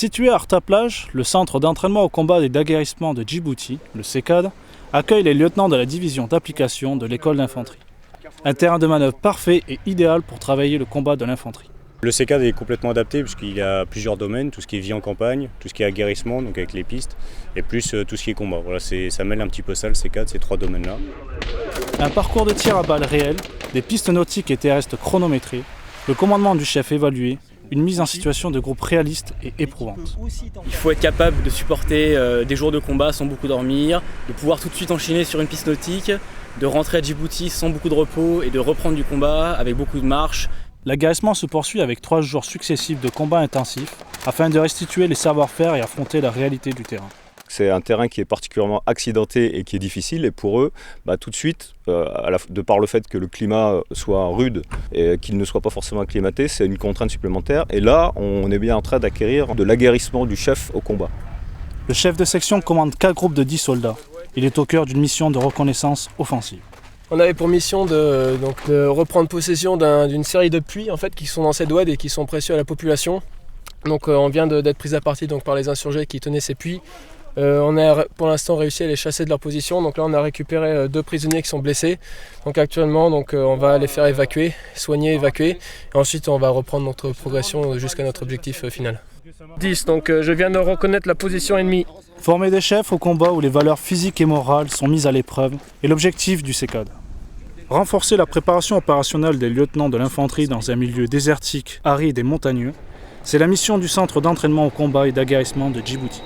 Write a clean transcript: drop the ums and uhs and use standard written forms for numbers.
Situé à Arta-Plage, le centre d'entraînement au combat et d'aguerrissement de Djibouti, le CECAD, accueille les lieutenants de la division d'application de l'école d'infanterie. Un terrain de manœuvre parfait et idéal pour travailler le combat de l'infanterie. Le CECAD est complètement adapté puisqu'il y a plusieurs domaines, tout ce qui est vie en campagne, tout ce qui est aguerrissement, donc avec les pistes, et plus tout ce qui est combat. Voilà, ça mêle un petit peu ça, le CECAD, ces trois domaines-là. Un parcours de tir à balles réel, des pistes nautiques et terrestres chronométrées, le commandement du chef évalué, une mise en situation de groupe réaliste et éprouvante. Il faut être capable de supporter des jours de combat sans beaucoup dormir, de pouvoir tout de suite enchaîner sur une piste nautique, de rentrer à Djibouti sans beaucoup de repos et de reprendre du combat avec beaucoup de marche. L'aguerrissement se poursuit avec 3 jours successifs de combats intensifs afin de restituer les savoir-faire et affronter la réalité du terrain. C'est un terrain qui est particulièrement accidenté et qui est difficile, et pour eux, tout de suite, de par le fait que le climat soit rude et qu'il ne soit pas forcément acclimaté, c'est une contrainte supplémentaire. Et là, on est bien en train d'acquérir de l'aguerrissement du chef au combat. Le chef de section commande 4 groupes de 10 soldats. Il est au cœur d'une mission de reconnaissance offensive. On avait pour mission de reprendre possession d'une série de puits en fait, qui sont dans cette oued et qui sont précieux à la population. Donc on vient d'être pris à partie par les insurgés qui tenaient ces puits. On a pour l'instant réussi à les chasser de leur position. Donc là on a récupéré 2 prisonniers qui sont blessés. Donc actuellement on va les faire évacuer, soigner, évacuer. Et ensuite on va reprendre notre progression jusqu'à notre objectif final. 10, donc je viens de reconnaître la position ennemie. Former des chefs au combat où les valeurs physiques et morales sont mises à l'épreuve est l'objectif du CECAD. Renforcer la préparation opérationnelle des lieutenants de l'infanterie dans un milieu désertique, aride et montagneux, c'est la mission du centre d'entraînement au combat et d'aguerrissement de Djibouti.